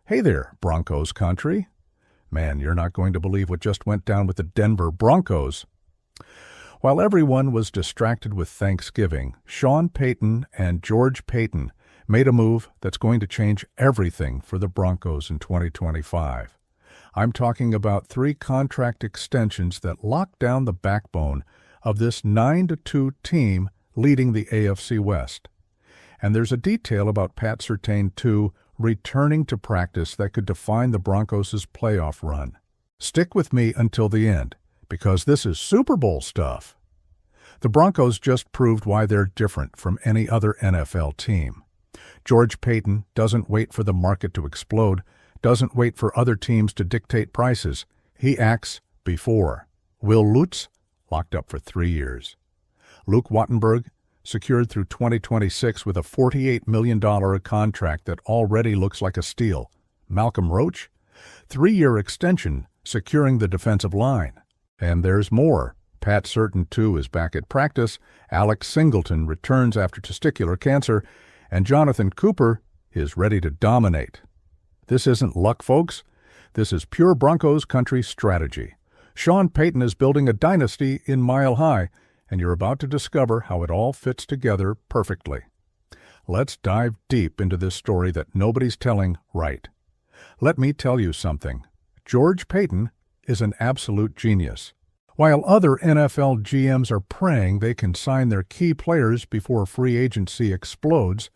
Hey there, Broncos Country. Man, you're not going to believe what just went down with the Denver Broncos. While everyone was distracted with Thanksgiving, Sean Payton and George Paton made a move that's going to change everything for the Broncos in 2025. I'm talking about 3 contract extensions that lock down the backbone of this 9-2 team leading the AFC West. And there's a detail about Pat Surtain, too, returning to practice that could define the Broncos' playoff run. Stick with me until the end, because this is Super Bowl stuff. The Broncos just proved why they're different from any other NFL team. George Paton doesn't wait for the market to explode, doesn't wait for other teams to dictate prices. He acts before. Will Lutz, locked up for 3 years. Luke Wattenberg, secured through 2026 with a $48 million contract that already looks like a steal. Malcolm Roach, 3-year extension securing the defensive line. And there's more. Pat Surtain, too, is back at practice. Alex Singleton returns after testicular cancer. And Jonathan Cooper is ready to dominate. This isn't luck, folks. This is pure Broncos Country strategy. Sean Payton is building a dynasty in Mile High, and you're about to discover how it all fits together perfectly. Let's dive deep into this story that nobody's telling right. Let me tell you something. George Paton is an absolute genius. While other NFL GMs are praying they can sign their key players before free agency explodes,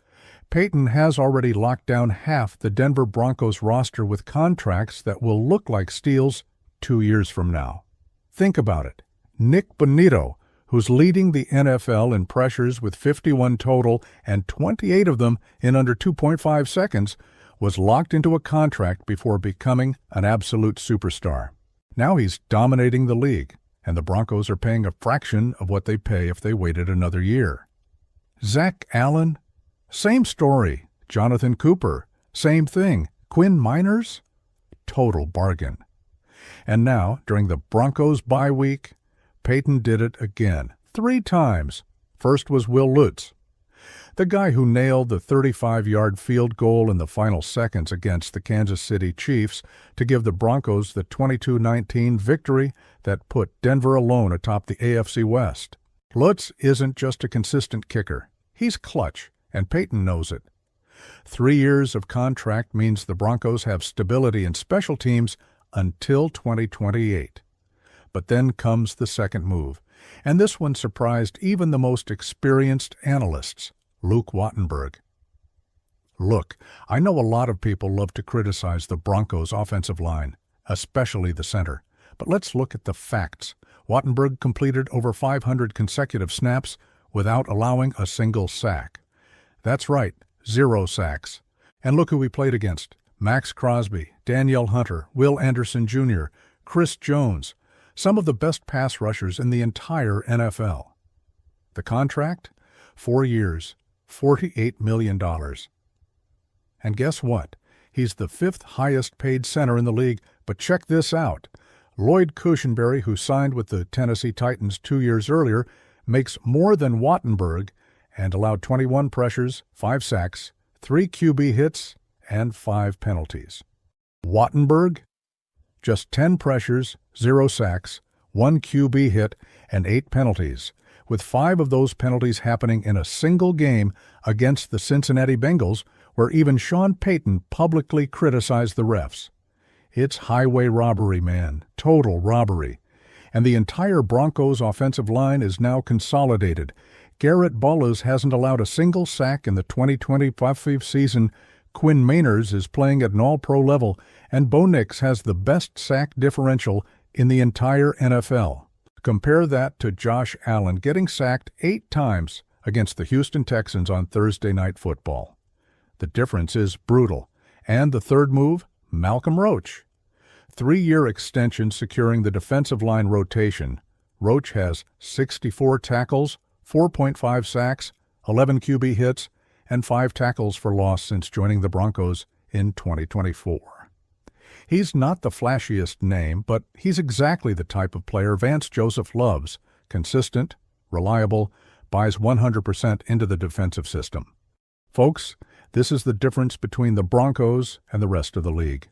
Paton has already locked down half the Denver Broncos roster with contracts that will look like steals 2 years from now. Think about it. Nick Bonito, who's leading the NFL in pressures with 51 total and 28 of them in under 2.5 seconds, was locked into a contract before becoming an absolute superstar. Now he's dominating the league, and the Broncos are paying a fraction of what they pay if they waited another year. Zach Allen? Same story. Jonathan Cooper? Same thing. Quinn Miners? Total bargain. And now, during the Broncos bye week, Paton did it again, 3 times. First was Will Lutz, the guy who nailed the 35-yard field goal in the final seconds against the Kansas City Chiefs to give the Broncos the 22-19 victory that put Denver alone atop the AFC West. Lutz isn't just a consistent kicker. He's clutch, and Paton knows it. 3 years of contract means the Broncos have stability in special teams until 2028. But then comes the second move, and this one surprised even the most experienced analysts, Luke Wattenberg. Look, I know a lot of people love to criticize the Broncos' offensive line, especially the center, but let's look at the facts. Wattenberg completed over 500 consecutive snaps without allowing a single sack. That's right, 0 sacks. And look who he played against. Max Crosby, Danielle Hunter, Will Anderson Jr., Chris Jones, some of the best pass rushers in the entire NFL. The contract? 4 years, $48 million. And guess what? He's the 5th highest paid center in the league, but check this out. Lloyd Cushenberry, who signed with the Tennessee Titans 2 years earlier, makes more than Wattenberg and allowed 21 pressures, 5 sacks, 3 QB hits, and 5 penalties. Wattenberg? Just 10 pressures, 0 sacks, 1 QB hit, and 8 penalties, with 5 of those penalties happening in a single game against the Cincinnati Bengals, where even Sean Payton publicly criticized the refs. It's highway robbery, man, total robbery. And the entire Broncos offensive line is now consolidated. Garrett Ballers hasn't allowed a single sack in the 2025 season. Quinn Miners is playing at an all-pro level, and Bo Nix has the best sack differential in the entire NFL. Compare that to Josh Allen getting sacked 8 times against the Houston Texans on Thursday Night Football. The difference is brutal. And the third move, Malcolm Roach. 3-year extension securing the defensive line rotation. Roach has 64 tackles, 4.5 sacks, 11 QB hits, and 5 tackles for loss since joining the Broncos in 2024. He's not the flashiest name, but he's exactly the type of player Vance Joseph loves. Consistent, reliable, buys 100% into the defensive system. Folks, This is the difference between the Broncos and the rest of the league.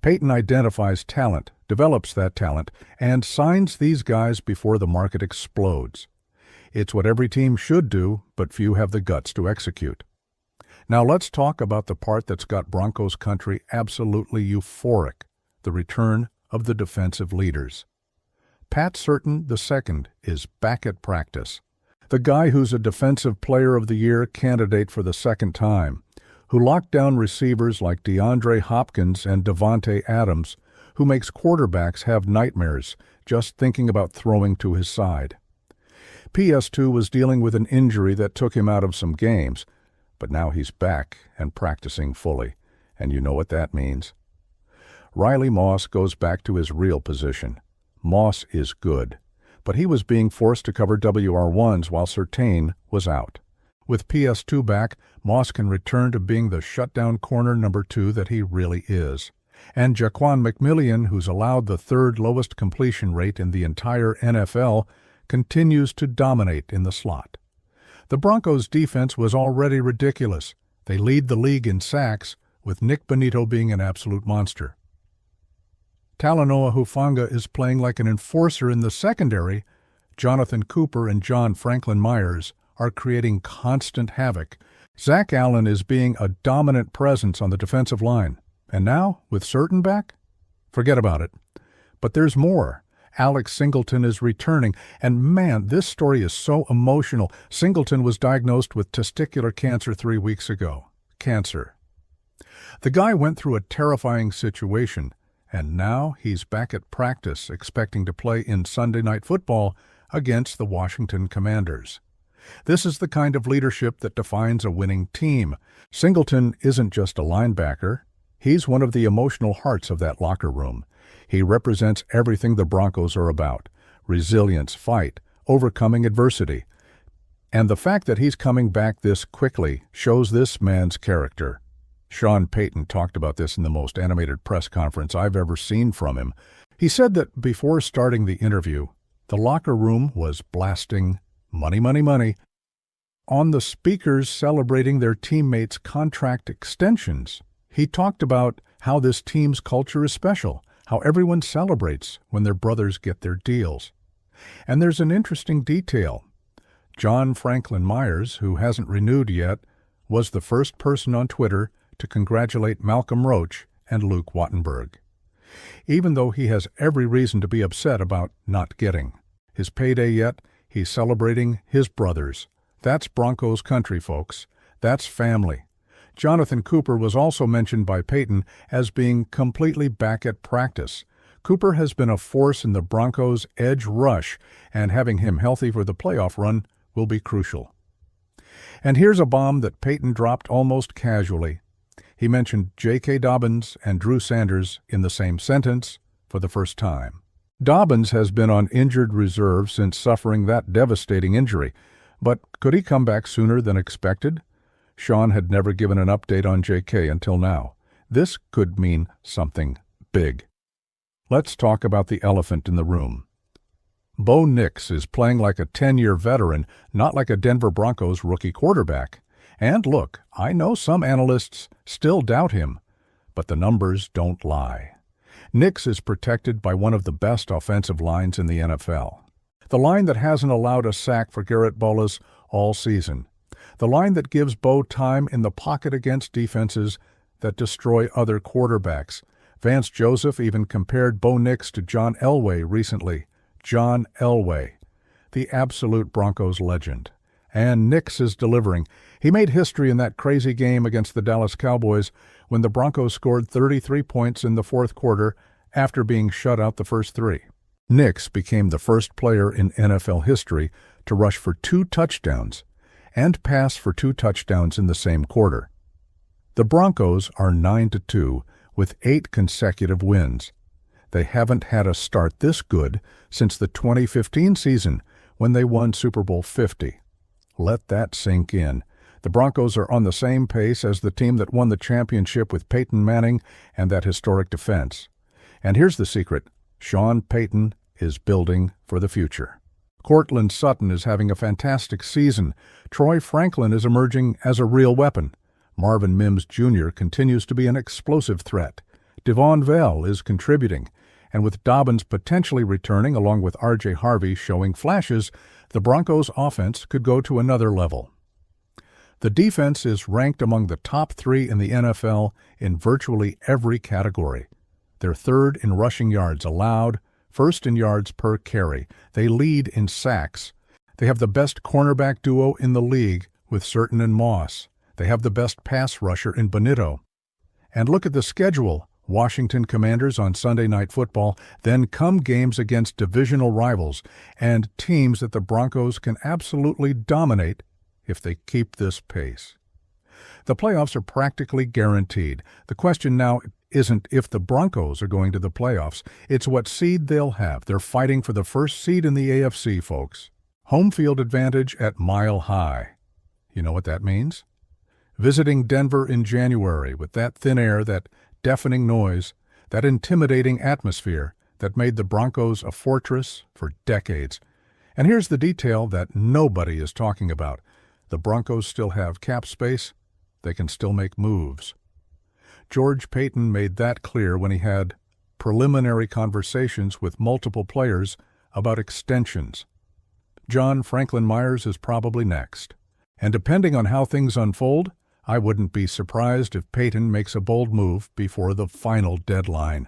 Payton identifies talent, develops that talent, and signs these guys before the market explodes. It's what every team should do, but few have the guts to execute. Now let's talk about the part that's got Broncos Country absolutely euphoric, the return of the defensive leaders. Pat Certain II is back at practice. The guy who's a Defensive Player of the Year candidate for the second time, who locked down receivers like DeAndre Hopkins and Davante Adams, who makes quarterbacks have nightmares just thinking about throwing to his side. PS2 was dealing with an injury that took him out of some games, but now he's back and practicing fully, and you know what that means. Riley Moss goes back to his real position. Moss is good, but he was being forced to cover WR1s while Surtain was out. With PS2 back, Moss can return to being the shutdown corner number 2 that he really is. And Jaquan McMillian, who's allowed the third lowest completion rate in the entire NFL, continues to dominate in the slot. The Broncos' defense was already ridiculous. They lead the league in sacks, with Nick Bonito being an absolute monster. Talanoa Hufanga is playing like an enforcer in the secondary. Jonathan Cooper and John Franklin Myers are creating constant havoc. Zach Allen is being a dominant presence on the defensive line. And now, with Certain back? Forget about it. But there's more. Alex Singleton is returning, and man, this story is so emotional. Singleton was diagnosed with testicular cancer 3 weeks ago. Cancer. The guy went through a terrifying situation, and now he's back at practice, expecting to play in Sunday Night Football against the Washington Commanders. This is the kind of leadership that defines a winning team. Singleton isn't just a linebacker. He's one of the emotional hearts of that locker room. He represents everything the Broncos are about: resilience, fight, overcoming adversity. And the fact that he's coming back this quickly shows this man's character. Sean Payton talked about this in the most animated press conference I've ever seen from him. He said that before starting the interview, the locker room was blasting "money, money, money" on the speakers celebrating their teammates' contract extensions. He talked about how this team's culture is special, how everyone celebrates when their brothers get their deals. And there's an interesting detail. John Franklin Myers, who hasn't renewed yet, was the first person on Twitter to congratulate Malcolm Roach and Luke Wattenberg, even though he has every reason to be upset about not getting his payday yet. He's celebrating his brothers. That's Broncos Country, folks. That's family. Jonathan Cooper was also mentioned by Payton as being completely back at practice. Cooper has been a force in the Broncos' edge rush, and having him healthy for the playoff run will be crucial. And here's a bomb that Payton dropped almost casually. He mentioned J.K. Dobbins and Drew Sanders in the same sentence for the first time. Dobbins has been on injured reserve since suffering that devastating injury, but could he come back sooner than expected? Sean had never given an update on J.K. until now. This could mean something big. Let's talk about the elephant in the room. Bo Nix is playing like a 10-year veteran, not like a Denver Broncos rookie quarterback. And look, I know some analysts still doubt him, but the numbers don't lie. Nix is protected by one of the best offensive lines in the NFL. The line that hasn't allowed a sack for Garrett Bowles all season. The line that gives Bo time in the pocket against defenses that destroy other quarterbacks. Vance Joseph even compared Bo Nix to John Elway recently. John Elway, the absolute Broncos legend. And Nix is delivering. He made history in that crazy game against the Dallas Cowboys when the Broncos scored 33 points in the fourth quarter after being shut out the first 3. Nix became the first player in NFL history to rush for 2 touchdowns and pass for 2 touchdowns in the same quarter. The Broncos are 9-2 with 8 consecutive wins. They haven't had a start this good since the 2015 season when they won Super Bowl 50. Let that sink in. The Broncos are on the same pace as the team that won the championship with Peyton Manning and that historic defense. And here's the secret. Sean Payton is building for the future. Courtland Sutton is having a fantastic season. Troy Franklin is emerging as a real weapon. Marvin Mims Jr. continues to be an explosive threat. Devon Vell is contributing, and with Dobbins potentially returning along with R.J. Harvey showing flashes, the Broncos' offense could go to another level. The defense is ranked among the top 3 in the NFL in virtually every category. They're third in rushing yards allowed, first in yards per carry. They lead in sacks. They have the best cornerback duo in the league with Surtain and Moss. They have the best pass rusher in Bonitto. And look at the schedule. Washington Commanders on Sunday Night Football, then come games against divisional rivals and teams that the Broncos can absolutely dominate if they keep this pace. The playoffs are practically guaranteed. The question now isn't if the Broncos are going to the playoffs, it's what seed they'll have. They're fighting for the first seed in the AFC, folks. Home field advantage at Mile High. You know what that means? Visiting Denver in January with that thin air, that deafening noise, that intimidating atmosphere that made the Broncos a fortress for decades. And here's the detail that nobody is talking about. The Broncos still have cap space. They can still make moves. George Paton made that clear when he had preliminary conversations with multiple players about extensions. John Franklin Myers is probably next. And depending on how things unfold, I wouldn't be surprised if Paton makes a bold move before the final deadline.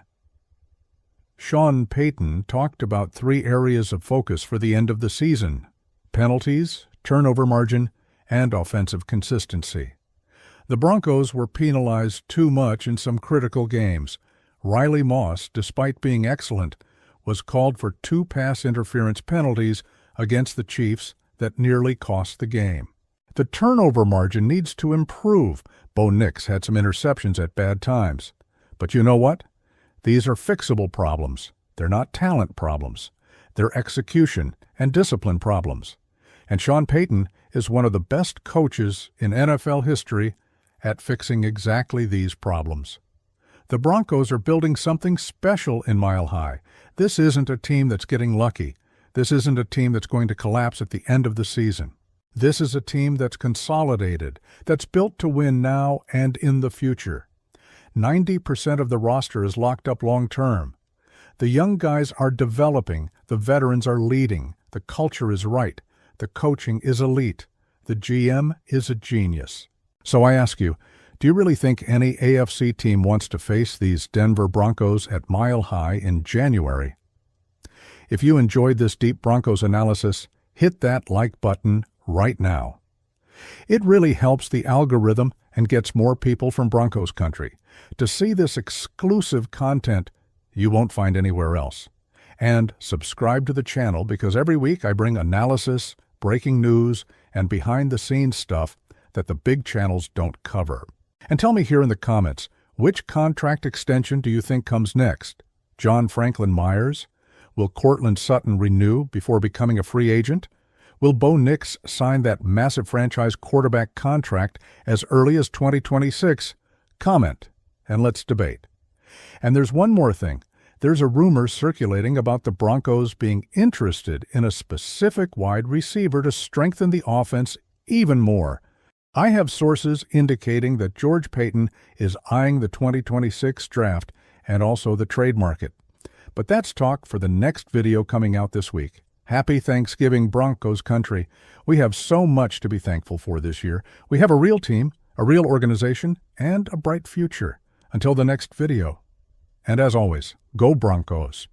Sean Payton talked about 3 areas of focus for the end of the season: penalties, turnover margin, and offensive consistency. The Broncos were penalized too much in some critical games. Riley Moss, despite being excellent, was called for 2 pass interference penalties against the Chiefs that nearly cost the game. The turnover margin needs to improve. Bo Nix had some interceptions at bad times. But you know what? These are fixable problems. They're not talent problems. They're execution and discipline problems. And Sean Payton is one of the best coaches in NFL history at fixing exactly these problems. The Broncos are building something special in Mile High. This isn't a team that's getting lucky. This isn't a team that's going to collapse at the end of the season. This is a team that's consolidated, that's built to win now and in the future. 90% of the roster is locked up long-term. The young guys are developing, the veterans are leading, the culture is right, the coaching is elite, the GM is a genius. So I ask you, do you really think any AFC team wants to face these Denver Broncos at Mile High in January? If you enjoyed this deep Broncos analysis, hit that like button right now. It really helps the algorithm and gets more people from Broncos Country to see this exclusive content you won't find anywhere else. And subscribe to the channel because every week I bring analysis, breaking news, and behind-the-scenes stuff that the big channels don't cover. And tell me here in the comments, which contract extension do you think comes next? John Franklin Myers? Will Courtland Sutton renew before becoming a free agent? Will Bo Nix sign that massive franchise quarterback contract as early as 2026? Comment, and let's debate. And there's one more thing. There's a rumor circulating about the Broncos being interested in a specific wide receiver to strengthen the offense even more. I have sources indicating that George Paton is eyeing the 2026 draft and also the trade market. But that's talk for the next video coming out this week. Happy Thanksgiving, Broncos Country. We have so much to be thankful for this year. We have a real team, a real organization, and a bright future. Until the next video. And as always, go Broncos.